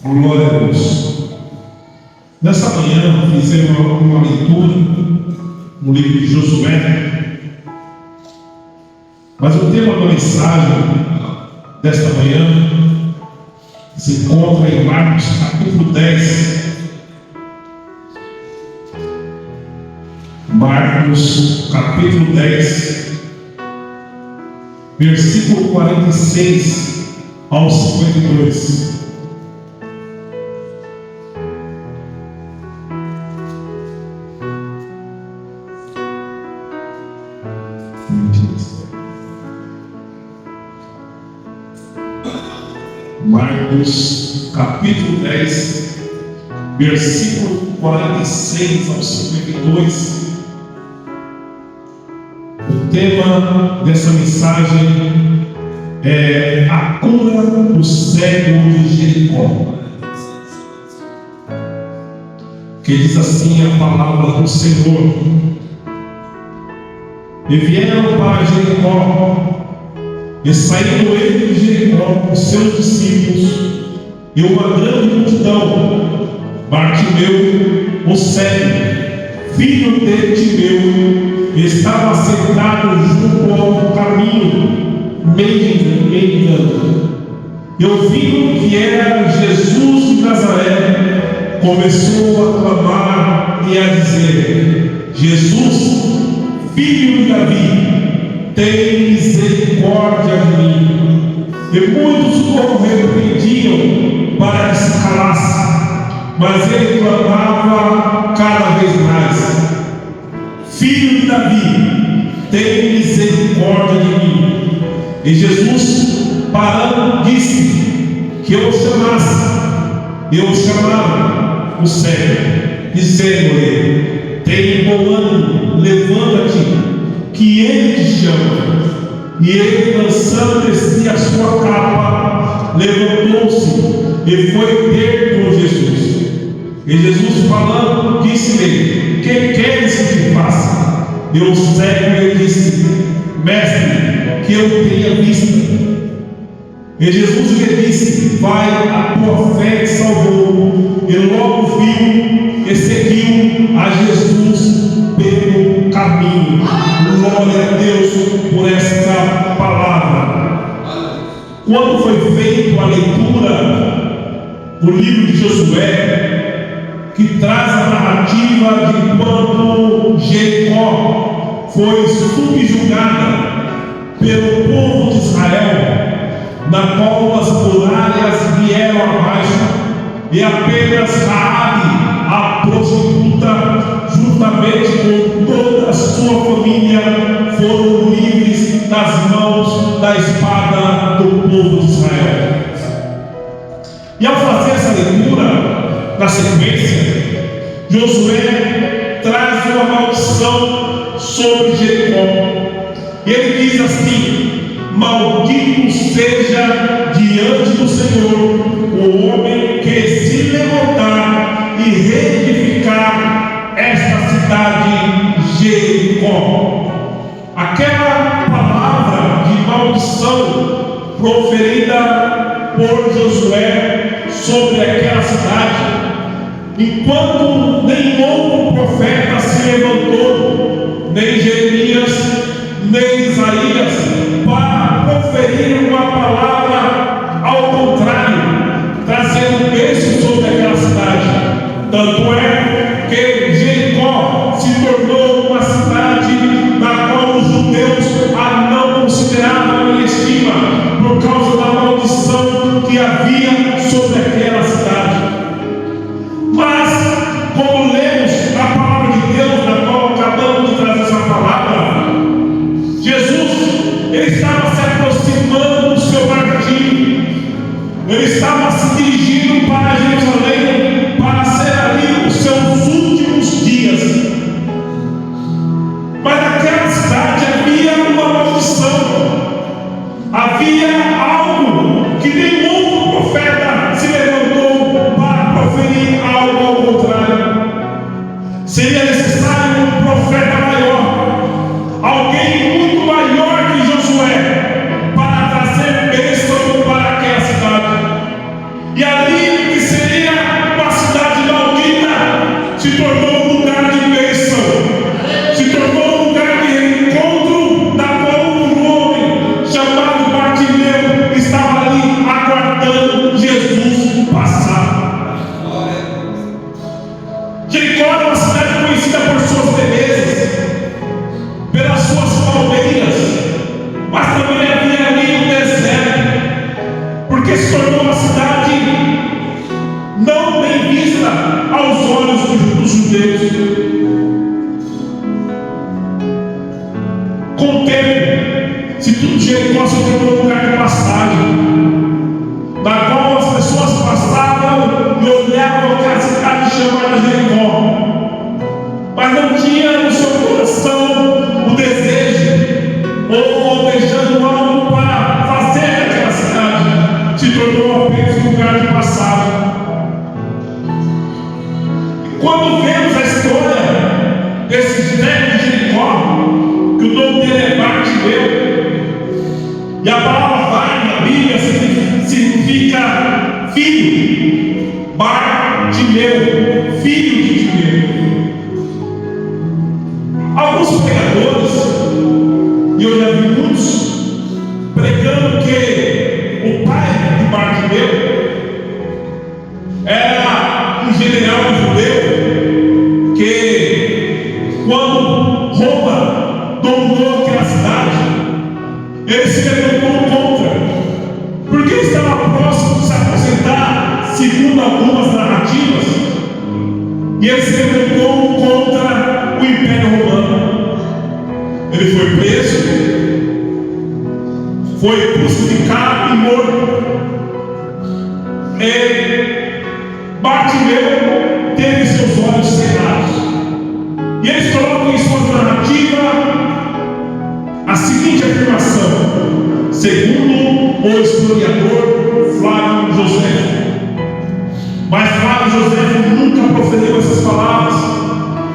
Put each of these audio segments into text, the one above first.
Glória a Deus. Nessa manhã fizemos uma leitura no livro de Josué, mas o tema da mensagem desta manhã se encontra em Marcos capítulo 10. Marcos capítulo 10, versículo 46 ao 52. Marcos capítulo 10, versículo 46 ao 52. O tema dessa mensagem é a cura do cego de Jericó. Que diz assim a palavra do Senhor: E vieram para Jericó, e saindo ele de Jericó com seus discípulos e uma grande multidão, Bartimeu, o cego, filho de Timeu, estava sentado junto ao caminho, mendigando. E ouvindo que era Jesus de Nazaré, começou a clamar e a dizer: Jesus, filho de Davi, tem misericórdia de mim. E muitos o repreendiam para que se calasse, mas ele clamava cada vez mais: Filho de Davi, tem misericórdia de mim. E Jesus, parando, disse que eu o chamasse. E o chamaram o cego, dizendo-lhe: tem bom ânimo, levanta-te, que ele te chama. E ele, lançando de si a sua capa, levantou-se e foi ter com Jesus. E Jesus, falando, disse-lhe: que queres que te faça? E o cego lhe disse: Mestre, que eu tenha vista. E Jesus lhe disse: vai, a tua fé te salvou. E logo viu e seguiu a Jesus pelo caminho. Glória a Deus por esta palavra. Quando foi feita a leitura do livro de Josué, que traz a narrativa de quando Jericó foi subjugada pelo povo de Israel, na qual as muralhas vieram abaixo, e apenas Raabe, a prostituta, juntamente com toda a sua família, foram livres das mãos da espada do povo de Israel. E ao fazer essa leitura, na sequência, Josué traz uma maldição sobre Jericó. E ele diz assim: maldito seja diante do Senhor o homem que se levantar e reedificar esta cidade Jericó. Aquela palavra de maldição proferida por Josué sobre aquela cidade, enquanto nenhum outro profeta se levantou, nem Jeremias, nem Isaías, para proferir uma palavra ao contrário, trazendo bênção sobre aquela cidade. Tanto é que Jericó se tornou uma cidade na qual os judeus a não consideravam em estima, por causa da maldição que havia sobre aquela cidade. Mas, como lemos a palavra de Deus, na qual acabamos de trazer essa palavra, Jesus, ele estava se aproximando do seu martírio. Ele estava se dirigindo para Jerusalém, para ser ali os seus últimos dias. Mas naquela cidade havia uma maldição, havia algo que nenhum outro profeta se levantou para proferir algo ao contrário. Seria necessário um profeta maior, alguém muito maior que Josué, para trazer bênção para aquela cidade. E ali que seria se tornou uma cidade não bem vista aos olhos dos judeus. Com o tempo, se tudo Jericó se tornou um lugar de passagem, na qual as pessoas passavam e olhavam aquela cidade chamada Jericó, mas não tinha no seu coração o desejo ou almejando algo para fazer daquela cidade. Se tornou apenas um lugar de passagem. E quando vemos a história desse cego de Jericó, que o nome dele é Bartimeu, e a palavra Bar na Bíblia significa filho. Bartimeu, filho de Timeu. Alguns pregadores, e eu já vi muitos, pregando que o pai de Bartimeu era um general judeu que, quando Roma dominou aquela cidade, ele se levantou contra, porque estava próximo de se aposentar, segundo algumas narrativas, e ele se levantou contra o Império Romano. Ele foi preso, foi crucificado e morto. Bartimeu teve seus olhos cerrados, e eles colocam em sua narrativa a seguinte afirmação, segundo o historiador Flávio José. Mas Flávio José nunca proferiu essas palavras,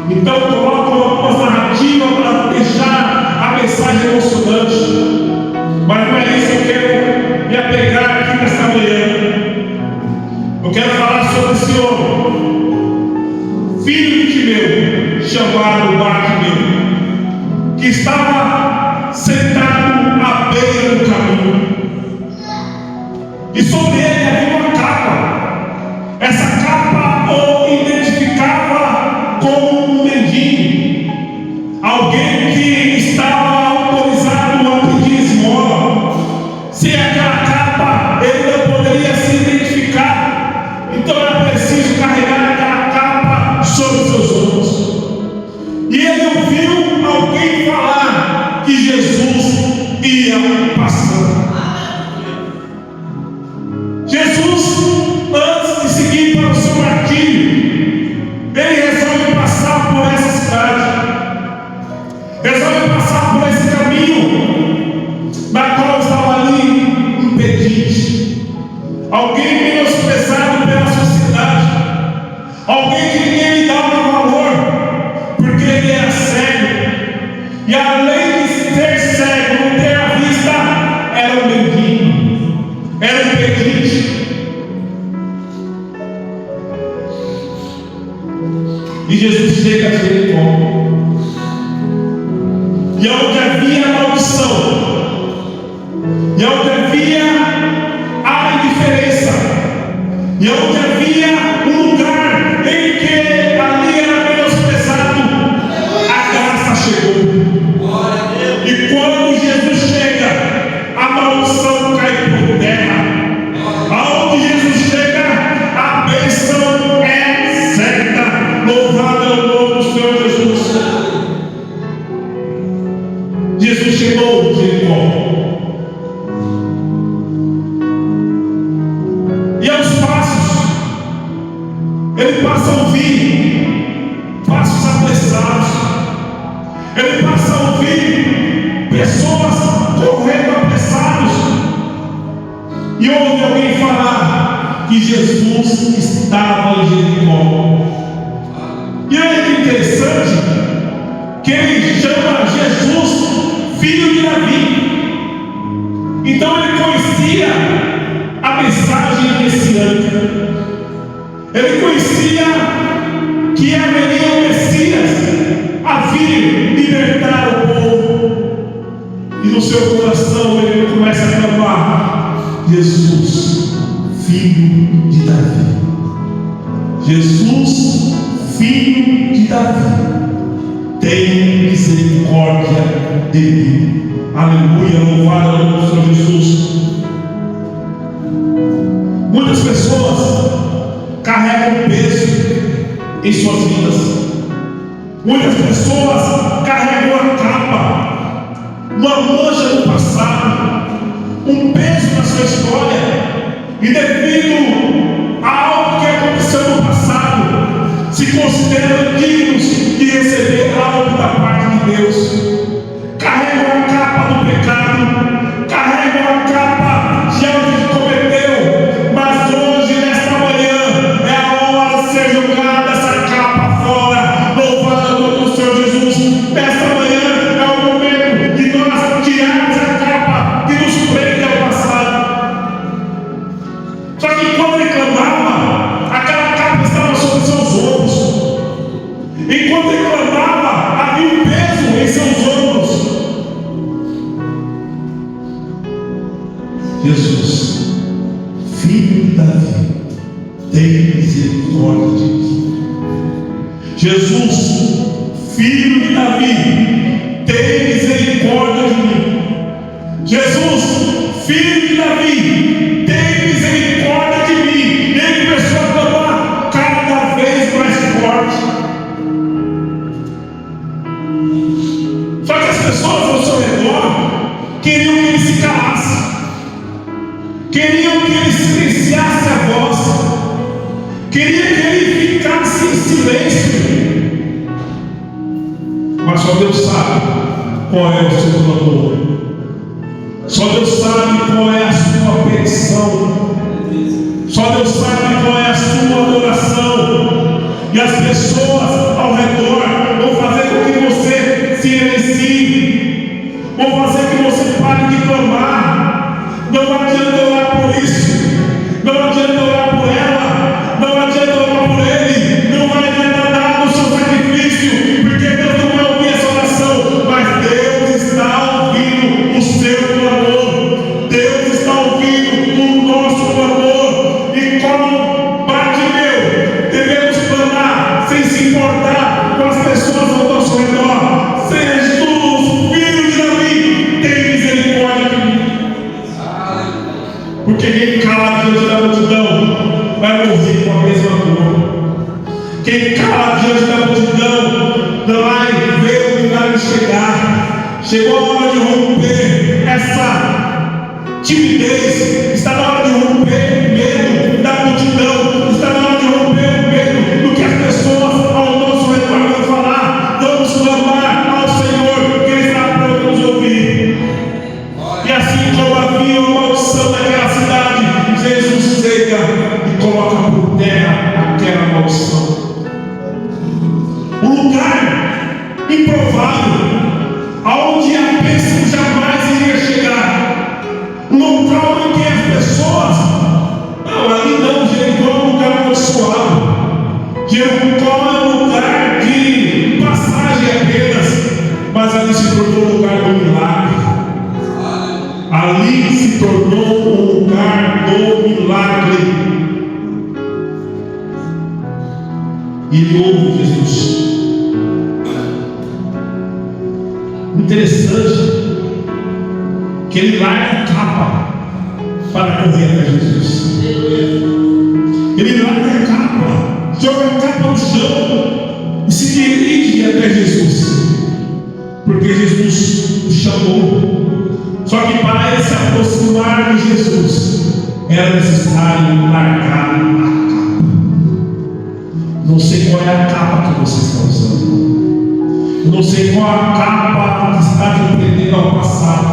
então colocam algumas narrativas para deixar a mensagem emocionante. Mas não é isso que eu quero me apegar aqui nesta manhã. Eu quero falar sobre esse homem, filho de Timeu, chamado Bartimeu, que estava sentado à beira do caminho, e sobre ele havia uma capa. Essa capa o identificava como um mendigo, alguém que estava autorizado a pedir esmola. Sem aquela capa, ele não poderia se identificar, então era preciso carregar aquela capa sobre seus ombros. E ele ouviu alguém falar que Jesus ia passando. Jesus, antes de seguir para o seu martírio, ele resolve passar por essa cidade, resolve passar por esse caminho, na qual estava ali impedente, alguém menosprezado pela sociedade, alguém que ninguém lhe dava valor, porque ele era cego, e além de ser cego, não ter a vista, era um mendigo, era um pedinte. E Jesus chega a Jericó, e onde havia maldição, e onde havia a indiferença, e onde havia um lugar em que ali era menosprezado, a graça chegou. E quando Jesus chega, a maldição cai por terra. Aonde Jesus chega, a bênção é certa. Louvado é o nome do Senhor Jesus. Jesus chegou em Jericó, e aos passos ele passa a ouvir passos apressados, ele passa a ouvir pessoas correndo apressados, e ouve alguém falar que Jesus estava em Jericó. E olha que interessante, que ele chama Jesus filho de Davi. Então ele conhecia a mensagem messiânica, ele conhecia que haveria um Messias a vir libertar o povo, e no seu coração ele começa a clamar: Jesus, filho de Davi. Jesus, filho de Davi, tem misericórdia de mim. Aleluia, louvado é o nome do Senhor Jesus. Muitas pessoas carregam peso em suas vidas. Muitas pessoas carregam a capa, uma mancha no passado, um peso na sua história, e devido a algo que aconteceu no passado, se consideram dignos de receber algo da parte de Deus. Carregam a capa do pecado, carregam a capa de algo que cometeu, mas hoje, nesta manhã, é a hora de ser jogada essa capa fora. Louvado o nome do Senhor Jesus. Nesta manhã é o momento de nós tirarmos a capa que nos prende ao passado. Só que quando ele clamava, aquela capa estava sobre seus ombros. Enquanto ele clamava, havia um peso em seus ombros. Jesus, filho de Davi, tem misericórdia de mim. Jesus, filho de Davi, tem misericórdia de mim. Jesus, filho de Davi, tem misericórdia de mim. E ele começou a clamar cada vez mais forte. Só que as pessoas ao seu redor queriam que ele se calasse, queriam que ele silenciasse a voz, queriam que ele ficasse em silêncio. Mas só Deus sabe qual é o seu clamor. Só Deus sabe qual é a sua petição. Só Deus sabe qual é a sua adoração. E as pessoas ao redor vão fazer com que você se silencie, vão fazer que você pare de clamar. Não adianta orar por isso, não adianta orar por ela, não adianta orar por ele, não vai adiantar nada o seu sacrifício, porque Deus não vai ouvir essa oração, mas Deus está ouvindo o seu clamor, Deus está ouvindo o nosso clamor. E como Bartimeu, devemos clamar sem se importar com as pessoas ao nosso redor. Seja tu, filho de Davi, tem misericórdia de mim. Porque quem cala diante da multidão vai morrer com a mesma dor. Quem cala diante da multidão não vai ver o milagre chegar. Chegou a hora de romper essa timidez. Está na hora de romper o medo da multidão. Está na hora de romper o medo do que as pessoas ao nosso redor vão falar. Vamos clamar ao Senhor, que Ele está pronto para nos ouvir. E assim como havia uma maldição naquela cidade, Jesus chega e coloca por terra aquela maldição. Um lugar improvável, aonde a bênção jamais iria chegar. Um local em que as pessoas, não, ali não, Jericó é um lugar abençoado. Jericó é um lugar de passagem apenas, mas ali se tornou um lugar do milagre. Ali se tornou um lugar do milagre. E ele ouve Jesus. Interessante que ele larga a capa para correr até Jesus. Ele larga a capa, joga a capa no chão e se dirige até Jesus, porque Jesus o chamou. Só que para ele se aproximar de Jesus, era necessário largar a capa. Não sei qual é a capa que você está usando. Eu não sei qual é a capa que está te prendendo ao passado.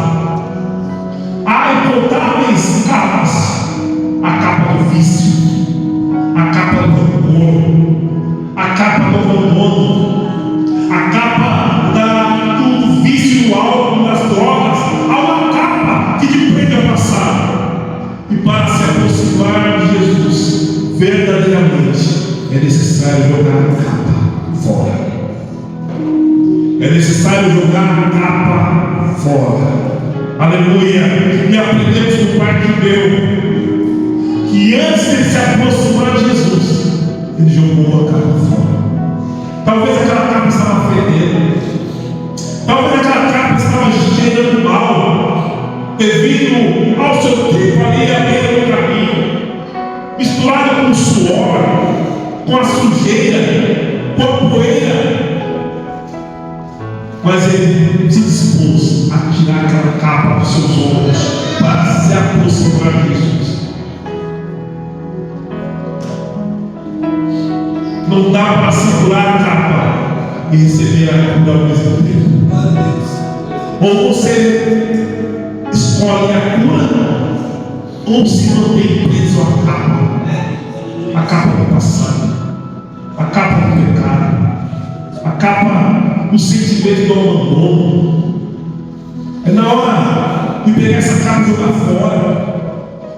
Há incontáveis capas. A capa do vício, a capa do rancor, a capa do abandono, a capa do vício do álcool, das drogas. Há uma capa que te prende ao passado. E para se aproximar de Jesus verdadeiramente, é necessário jogar a capa fora. É necessário jogar a capa fora. Aleluia. E aprendemos com o Bartimeu que antes de se aproximar de Jesus, ele jogou a capa fora. Talvez aquela capa estava fedendo. Talvez aquela capa estava cheirando mal, devido ao seu tempo ali à beira do caminho. mas ele se dispôs a tirar aquela capa dos seus ombros para se aproximar de Jesus. Não dá para segurar a capa e receber a cura ao mesmo tempo. Ou você escolhe a cura, ou se mantém preso à capa do passado, a capa do pecado, a capa do sentimento do abandono. É na hora de pegar essa capa e jogar fora.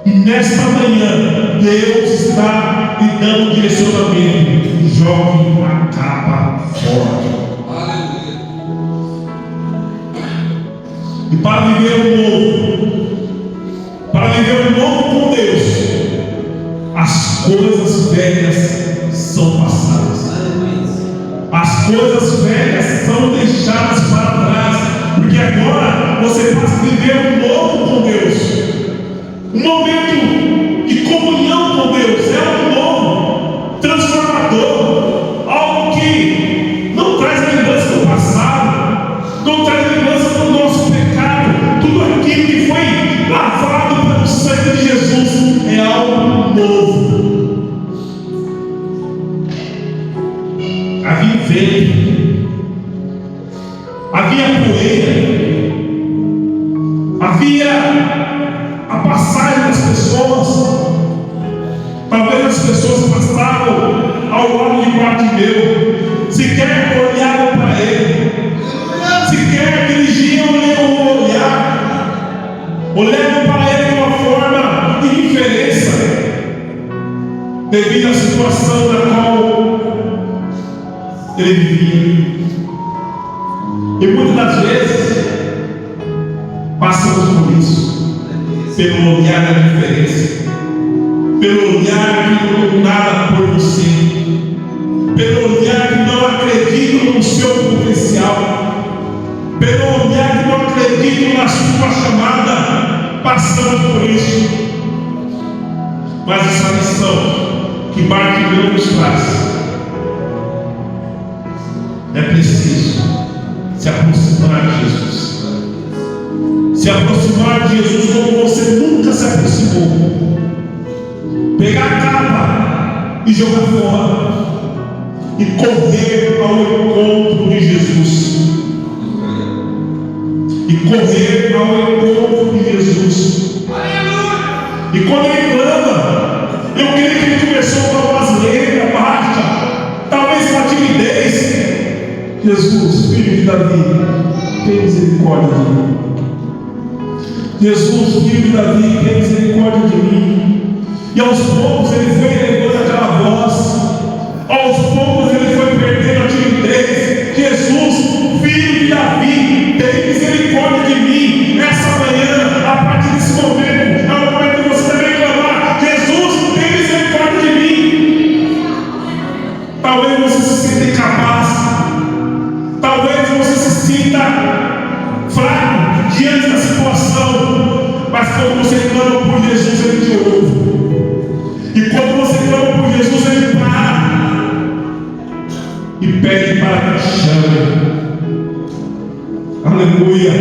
E nesta manhã, Deus está lhe dando um direcionamento. Jogue a capa fora. Aleluia. E para viver o novo com Deus, as coisas velhas são passadas. As coisas velhas são deixadas para trás, porque agora você passa a viver um novo com Deus. Um momento de comunhão com Deus é algo novo, transformador, algo que não traz lembrança do passado, não traz lembrança do nosso pecado. Tudo aquilo que foi lavado pelo sangue de Jesus é algo novo. Havia vento, havia poeira, havia a passagem das pessoas. Talvez as pessoas passavam ao lado de Bartimeu, sequer olhavam para ele, sequer dirigiam o olhar, olhavam para ele de uma forma de indiferença, devido à situação na qual ele vivia. E muitas das vezes passamos por isso, pelo olhar da diferença, pelo olhar que não nada por você, pelo olhar que não acredita no seu potencial, pelo olhar que não acredita na sua chamada. Passamos por isso. Mas essa lição que Bartimeu nos traz, é preciso se aproximar de Jesus. Se aproximar de Jesus como você nunca se aproximou. Pegar a capa e jogar fora. E correr ao encontro de Jesus. E correr ao encontro de Jesus. E quando ele clama, eu creio que ele começou com a voz lenta, baixa, talvez com a timidez. Jesus, filho de Davi, tem misericórdia de mim. Jesus, filho de Davi, tem misericórdia de mim. E aos poucos ele foi elevando aquela voz. Aos poucos ele foi perdendo a timidez. Jesus, filho de Davi, tem misericórdia de mim. Nessa manhã, a partir desse momento, é o momento de você também clamar: Jesus, tem misericórdia de mim. Talvez você se sinta incapaz. Talvez você se sinta fraco diante da situação, mas quando você clama por Jesus, Ele te ouve. E quando você clama por Jesus, Ele para e pede para que te chame. Aleluia.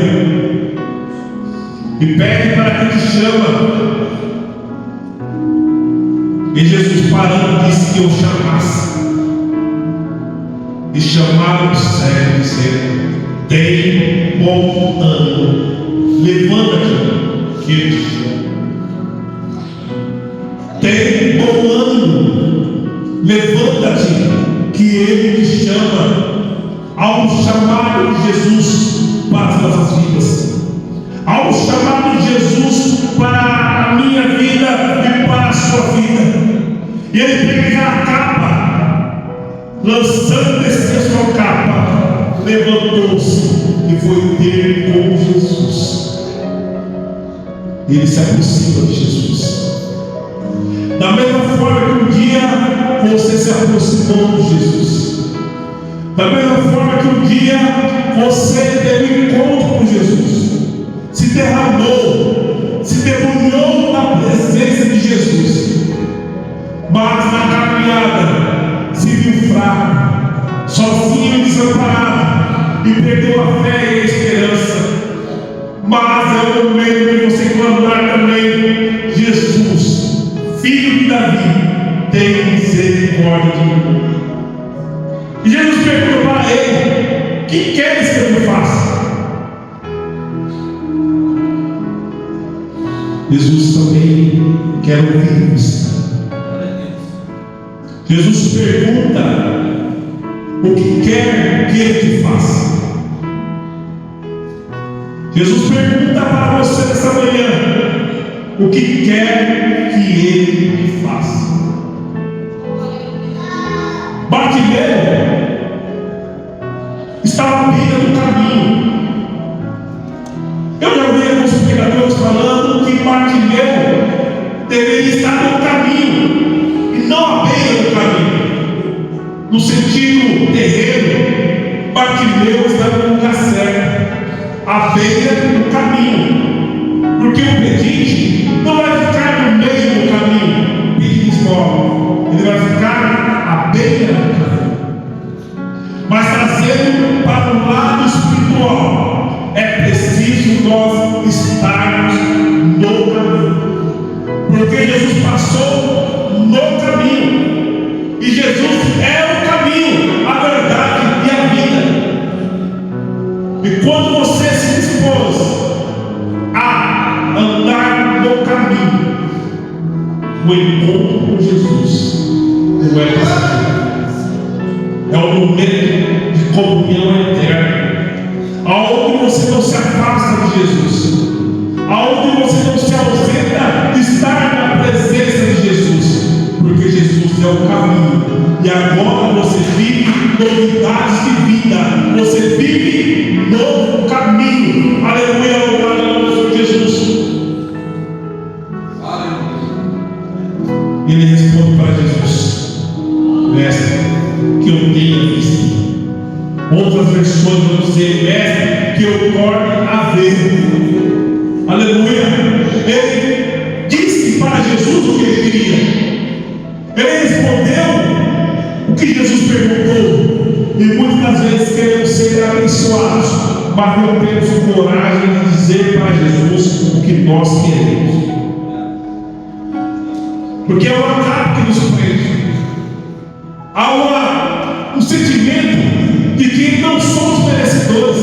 E pede para que te chama. E Jesus parando disse que eu chamasse. E chamaram o cego, dizendo: tem bom ânimo, levanta-te, que ele te chama. Tem bom ânimo, levanta-te, que ele te chama. Ao chamado de Jesus para as nossas vidas, ao chamado de Jesus para a minha vida e para a sua vida, e ele pega a capa, lançando descer a sua capa, levantou-se e foi ter com Jesus. Ele se aproxima de Jesus. Da mesma forma que um dia você se aproximou de Jesus, da mesma forma que um dia você teve um encontro com Jesus, se derramou, se debulhou na presença de Jesus, mas na caminhada se viu fraco, sozinho e desamparado, e perdeu a fé e a esperança. Mas é o momento de você clamar também: Jesus, filho de Davi, tem misericórdia de mim. E Jesus perguntou para ele: que queres que eu te faça? Jesus também quer ouvir isso. Jesus pergunta o que quer que ele te faça. Jesus pergunta para você nessa manhã o que quer que ele te faça. Bartimeu estava à beira do caminho. Eu já ouvi alguns pregadores falando que Bartimeu deveria estar no caminho e não à beira do caminho. No sentido terreno, Bartimeu estava no lugar certo, à beira do caminho, porque o pedinte não vai ficar no meio do caminho, pedindo esmola, ele vai ficar à beira do caminho. Mas trazendo para o lado espiritual, é preciso nós estarmos no caminho, porque Jesus passou no caminho, e Jesus é o caminho, a verdade e a vida. E quando você se dispôs a andar no caminho, o encontro com Jesus não é passageiro, é um momento de comunhão eterna, aonde você não se afasta de Jesus, aonde você não se ausenta de estar na presença de Jesus, porque Jesus é o caminho, e agora você vive novidades de vida, você vive novo caminho. Aleluia, louvado ao nome de Jesus. E ele responde para Jesus: mestre, que eu tenha visto. Outras versões vão dizer: mestre, que eu torne a ver. Aleluia. Ele disse para Jesus o que ele queria. Ele respondeu o que Jesus perguntou. E muitas vezes queremos ser abençoados, mas não temos coragem de dizer para Jesus o que nós queremos, porque é o acaso que nos prende. Há um sentimento de que não somos merecedores.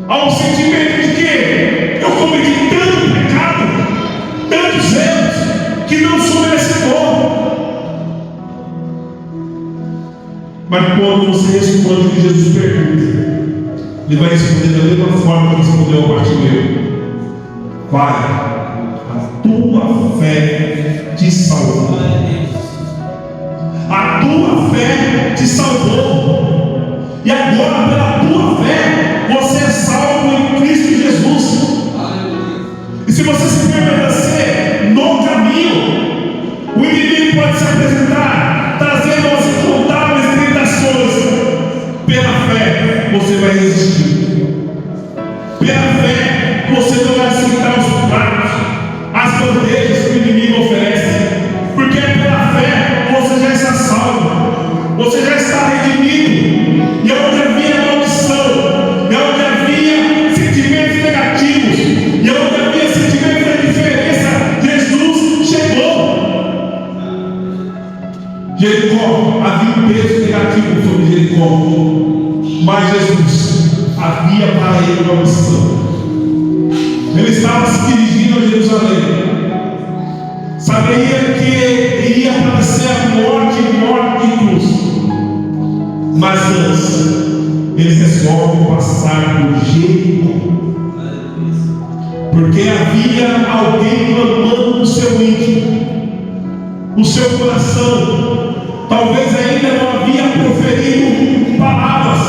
Há um sentimento de que eu cometi tanto pecado, tantos erros, que não sou merecedor. Mas quando você responde o que Jesus pergunta, ele vai responder da mesma forma que respondeu ao Bartimeu: vai, a tua fé te salvou. A tua fé te salvou. E agora, pela tua fé, você é salvo em Cristo Jesus. E se você se permanecer no caminho, o inimigo pode se apresentar, trazendo as incontáveis tentações. Pela fé, você vai resistir. Pela fé, você não vai aceitar os pratos, as bandejas que o inimigo oferece, porque pela fé você já está salvo, você já está redimido. E onde havia maldição, e onde havia sentimentos negativos, e onde havia sentimentos de diferença, Jesus chegou. Jericó havia um peso negativo sobre Jericó, mas Jesus havia para ele uma missão. Ele estava se dirigindo a Jerusalém, sabia que iria aparecer a morte de cruz, mas antes ele resolve passar por Jericó, porque havia alguém clamando no seu íntimo, no seu coração. Talvez ainda não havia proferido palavras,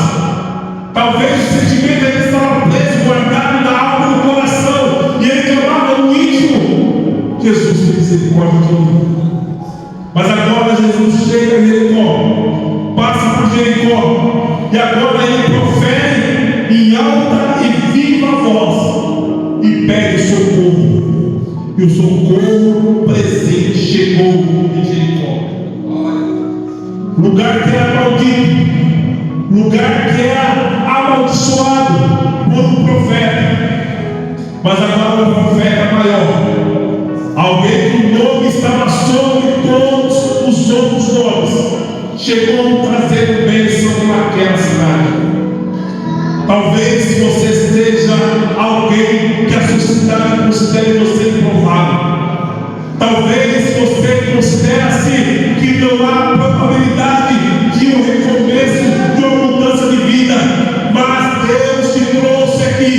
talvez o sentimento ainda estava preso, guardado na alma do coração, e ele clamava no íntimo: Jesus, tem misericórdia de mim. Mas agora Jesus chega a Jericó, passa por Jericó, e agora ele profere em alta e viva voz e pede socorro. E o socorro presente chegou em Jericó. Lugar que era maldito, lugar que era amaldiçoado por um profeta, mas agora um profeta maior, alguém que o nome estava sobre todos os outros nomes, chegou trazendo bênção naquela cidade. Talvez você seja alguém que a sociedade considere você improvável. Talvez você considere-se que não há probabilidade de um recomeço, de uma mudança de vida. Mas Deus te trouxe aqui,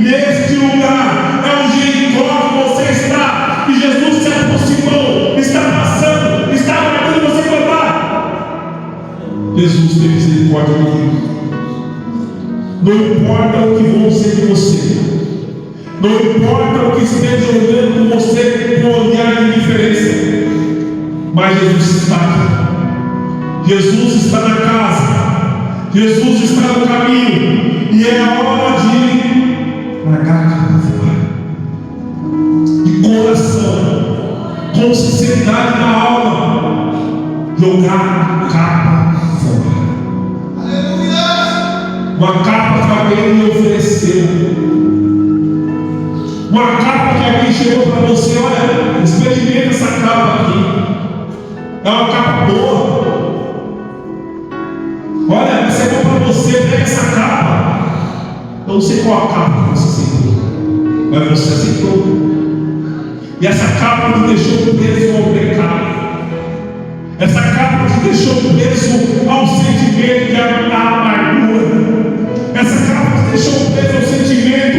neste lugar. É o Jericó que você está. E Jesus se aproximou, está passando, está aguardando você clamar. Jesus tem misericórdia de mim. Não importa o que vão ser de você, não importa o que esteja olhando com você com olhar de indiferença, mas Jesus está aqui. Jesus está na casa, Jesus está no caminho, e é a hora de largar a capa fora, de coração, com sinceridade na alma, jogar a capa fora. Uma capa que alguém me ofereceu, uma capa que alguém chegou para você: olha, experimenta essa capa aqui, é uma capa boa, olha, isso é bom para você, pega essa capa. Eu não sei qual a capa que você aceitou, mas você aceitou, e essa capa te deixou preso ao pecado, essa capa te deixou preso ao sentimento de amargura. Essa capa te deixou preso ao sentimento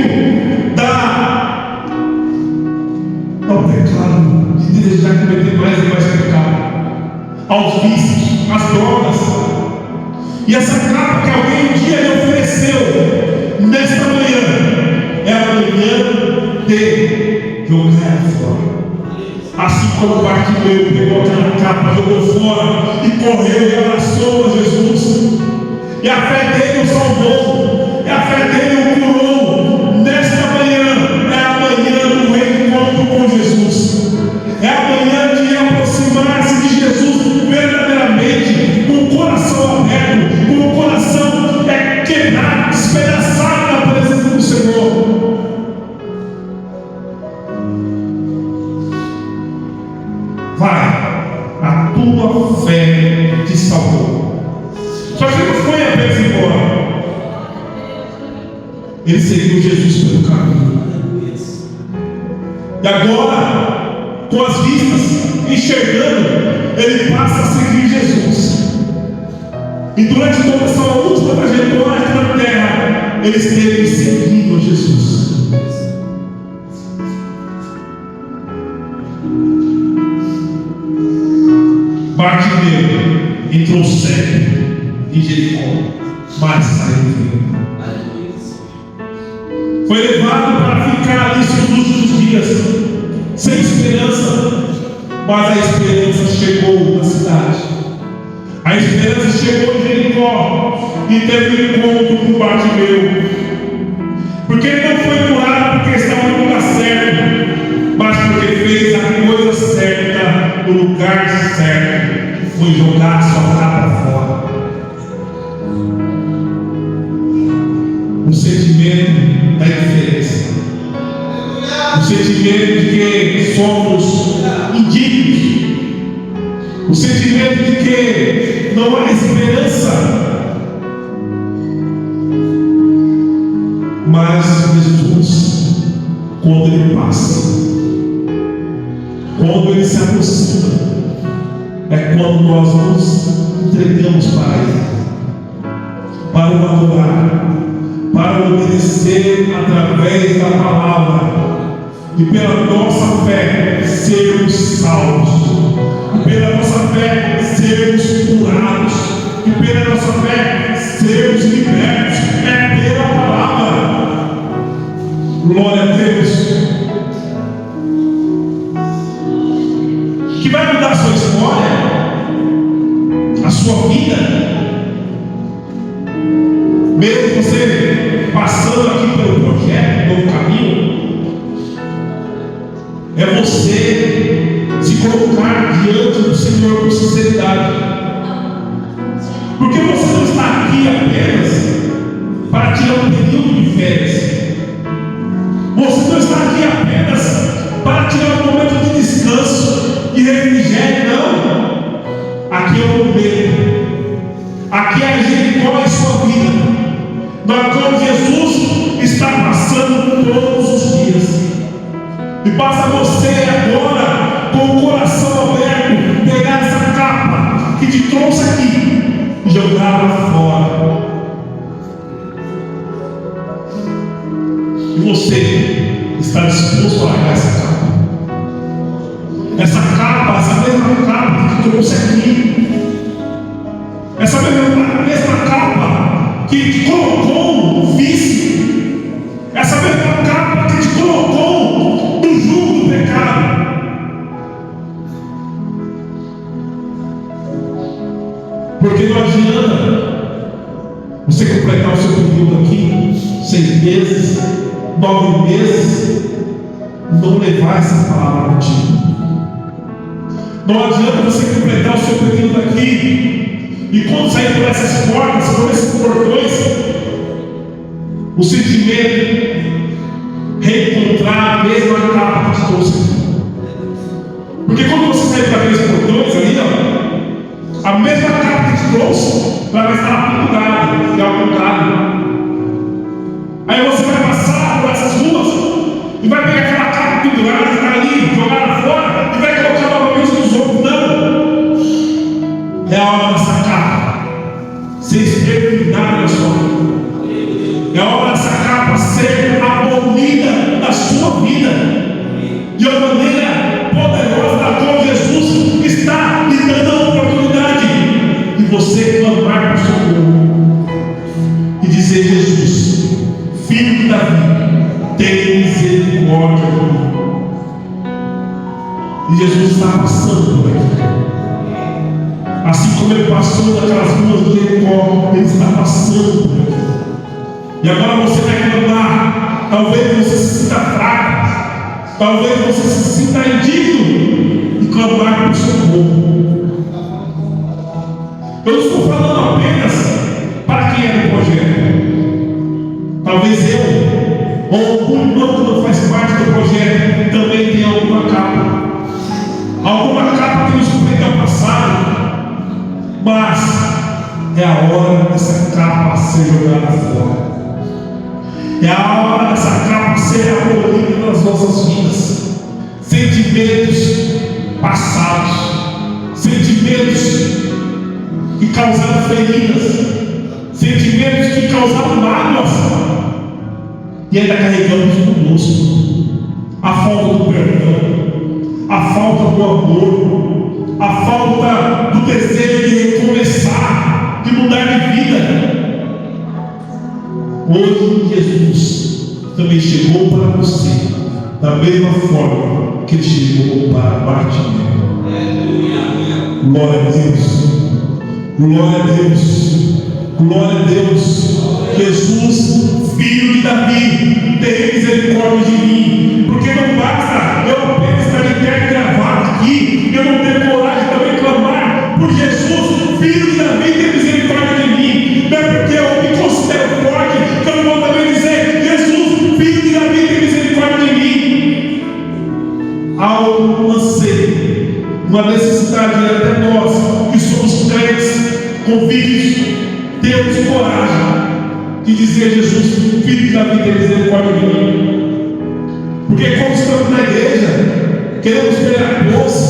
ao pecado, de desejar cometer mais e mais pecado, aos vícios, às drogas. E essa capa que alguém um dia lhe ofereceu, nesta manhã, é a manhã de jogar fora. Assim como o Bartimeu pegou aquela capa, jogou fora e correu e abraçou a Jesus. E a fé dele o salvou, e a fé dele o curou. Nesta manhã é a manhã do reencontro com Jesus, é a manhã de aproximar-se de Jesus verdadeiramente, com o coração aberto, com o coração quebrado, despedaçado na presença do Senhor. Vai, a tua fé te salvou. Só que não foi apenas embora, ele seguiu Jesus pelo caminho. E agora, com as vistas, enxergando, ele passa a seguir Jesus. E durante toda essa última trajetória aqui na terra, ele esteve seguindo Jesus. Bartimeu entrou cego em Jericó, mas saiu vivo. Foi levado para ficar ali seus últimos dias, sem esperança, mas a esperança chegou na cidade. A esperança chegou em Jericó e teve um encontro com Bartimeu. Porque ele não foi curado porque estava no lugar certo, mas porque fez a coisa certa no lugar certo, que foi jogar sua capa fora. O sentimento da indiferença, o sentimento de que somos indignos, o sentimento de que não há esperança. Mas Jesus, quando ele passa, quando ele se aproxima, é quando nós nos entregamos para ele, para o adorar, para obedecer através da palavra, e pela nossa fé sermos salvos, e pela nossa fé sermos curados, e pela nossa fé sermos libertos. É pela palavra. Glória a Deus. Que vai mudar a sua história, a sua vida, mesmo você passando aqui pelo projeto Novo Caminho, é você se colocar diante do Senhor com sinceridade. Porque você não está aqui apenas para tirar um período de férias. Você não está aqui apenas para tirar um momento de descanso, de refrigério, não. Aqui é o momento. Aqui é a Jericó em sua vida, na qual Jesus está passando todos os dias. E basta você agora, com o coração aberto, pegar essa capa que te trouxe aqui e jogar lá fora. E você está disposto a largar essa capa? Essa mesma capa que te trouxe aqui, essa mesma capa que te colocou no vício, essa mesma capa que te colocou no jugo do pecado. Porque não adianta você completar o seu período aqui, 6 meses, 9 meses, não levar essa palavra contigo. Não adianta você completar o seu período aqui e quando sair por essas portas, por esses portões, o sentimento reencontrar a mesma capa que te trouxe aqui. Porque quando você sair por aqueles portões ali, ó, a mesma capa que te trouxe, ela vai estar pendurada em algum lugar. Aí você vai passar por essas ruas e vai pegar aquela capa pendurada que está ali, jogada fora, e vai colocar novamente nos outros. Não! É a hora dessa capa ser exterminada na sua vida. É a hora dessa capa ser abolida da sua vida. De uma maneira poderosa, da qual Jesus está lhe dando a oportunidade de você clamar por socorro e dizer: Jesus, Filho de Davi, tem misericórdia de mim. E Jesus está passando por aqui. Assim como ele passou daquelas ruas de Jericó, ele está passando por aqui. E agora você vai clamar. Talvez você se sinta fraco, talvez você se sinta indigno de clamar por socorro. Eu não estou falando apenas para quem é do projeto. Talvez eu, ou algum irmão que não faz parte do projeto, também tenha alguma capa que nos prende ao passado, mas é a hora dessa capa ser jogada fora, é a hora dessa capa ser abolida nas nossas vidas. Sentimentos passados, sentimentos que causaram feridas, sentimentos que causaram mágoas, e ainda carregamos conosco a falta do perdão, a falta do amor, a falta do desejo de recomeçar, de mudar de vida. Hoje Jesus também chegou para você da mesma forma que ele chegou para Bartimeu. Glória a Deus, glória a Deus, glória a Deus. Jesus, Filho de Davi, tem misericórdia de mim. Porque não basta eu apenas estar de terno gravado aqui, eu não tenho coragem de também clamar por Jesus, Filho de Davi, tem misericórdia de mim. Não é porque eu me considero forte que eu não vou também dizer: Jesus, Filho de Davi, tem misericórdia de mim. Há um anseio, uma necessidade até nós que somos crentes convictos, temos coragem de dizer: Jesus, Filho de Davi, tem misericórdia de mim. Porque quando estamos na igreja, queremos ter a pose,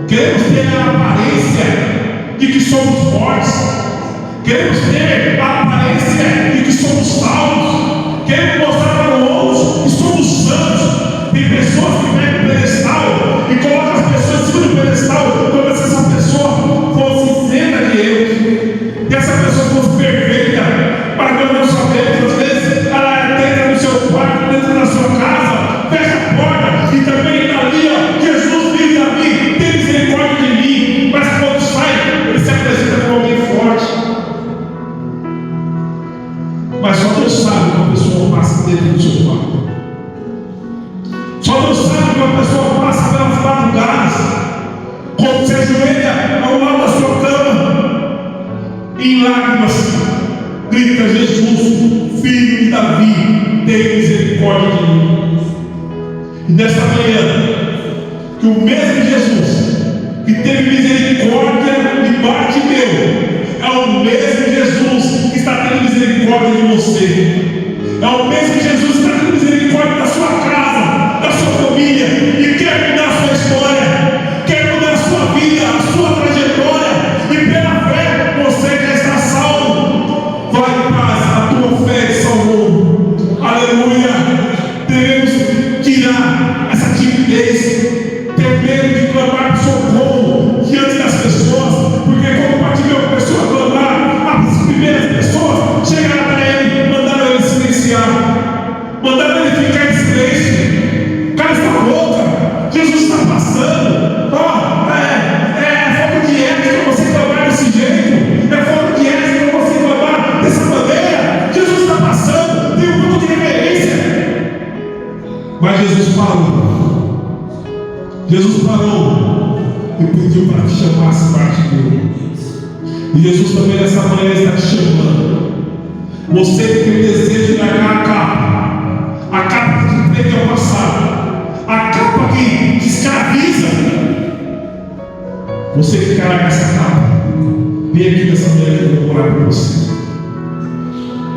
queremos ter a aparência de que somos fortes, queremos ter a aparência de que somos salvos, queremos mostrar para outros que somos santos. Tem pessoas que pegam o pedestal e colocam as pessoas em cima do pedestal como se essa pessoa fosse isenta de erros, e essa pessoa fosse perfeita, para que nós não sabemos. Às vezes ela entra no seu quarto, dentro da sua casa, fecha a porta e também está ali: ó, Jesus, Filho de Davi, tem misericórdia de mim. Mas quando sai, ele se apresenta como alguém forte. Mas só Deus sabe que uma pessoa passa dentro do seu quarto. Só Deus sabe que uma pessoa passa pelas madrugadas, quando se ajoelha ao lado da sua cama, em lágrimas, grita: Jesus, E nesta manhã, que o mesmo Jesus que teve misericórdia de Bartimeu é o mesmo Jesus que está tendo misericórdia de você. É o mesmo Jesus que está tendo misericórdia da sua casa, da sua família, e quer mudar a sua história, quer mudar a sua vida, a sua trajetória, e pela fé você já está salvo. Vai em paz, a tua fé te salvou. Aleluia. Devemos tirar essa timidez, ter medo de clamar por socorro diante das pessoas, porque como Bartimeu começou a clamar, as primeiras pessoas chegaram até ele, mandaram ele silenciar, mandaram ele ficar em silêncio. Cala essa boca, Jesus está passando. É falta de ética para você clamar desse jeito, é falta de ética para você clamar dessa maneira. Jesus está passando, tem um pouco de reverência. Mas Jesus parou e pediu para que chamasse Bartimeu. E Jesus também nessa manhã está te chamando. Você que tem o desejo de largar a capa que te prende ao passado, a capa que te escraviza. Você que quer largar essa capa, vem aqui nessa manhã que eu vou orar por você.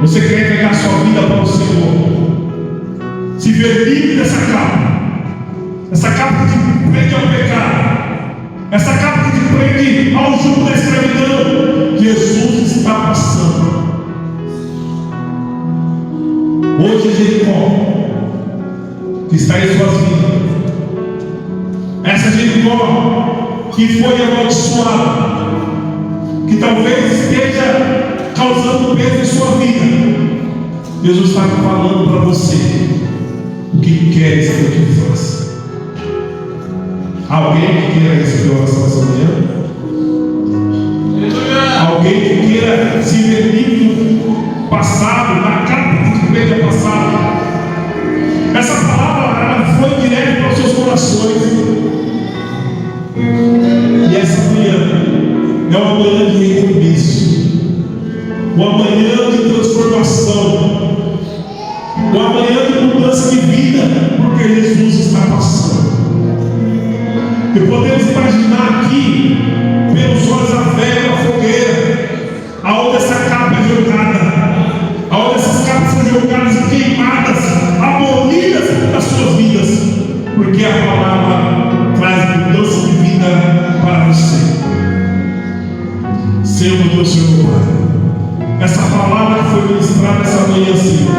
Você quer entregar sua vida para o Senhor, se ver livre dessa capa, essa capa que te prende ao pecado, essa capa que te prende ao jugo da escravidão. Jesus está passando. Hoje é Jericó que está em suas vidas. Essa Jericó que foi amaldiçoada, que talvez esteja causando peso em sua vida. Jesus está falando para você o que queres que eu te faça. Alguém que queira receber oração essa manhã? Alguém que queira se ver livre do passado, na capa que prende ao passado? Essa palavra ela foi direto para os seus corações. E essa manhã é uma manhã de recomeço, uma manhã de transformação, uma manhã de mudança de vida, porque Jesus está passando. E podemos imaginar aqui, pelos olhos da fé, uma fogueira, aonde essa capa é jogada, aonde essas capas são jogadas e queimadas, abolidas das suas vidas, porque a palavra traz mudança de vida para você. Senhor, meu Deus, Senhor, Pai, essa palavra que foi ministrada essa manhã, Senhor,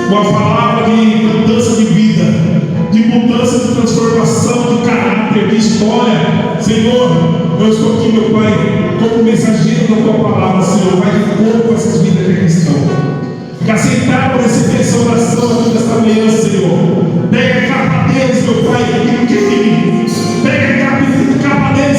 uma palavra de mudança de vida, de mudança, de transformação, de caráter, de história. Senhor, eu estou aqui, meu Pai, como mensageiro da Tua palavra, Senhor. Vai de corpo com essas vidas que aqui estão, que aceitaram receber essa oração aqui nesta manhã, Senhor. Pega a capa deles, meu Pai, e queime. Pega a capa deles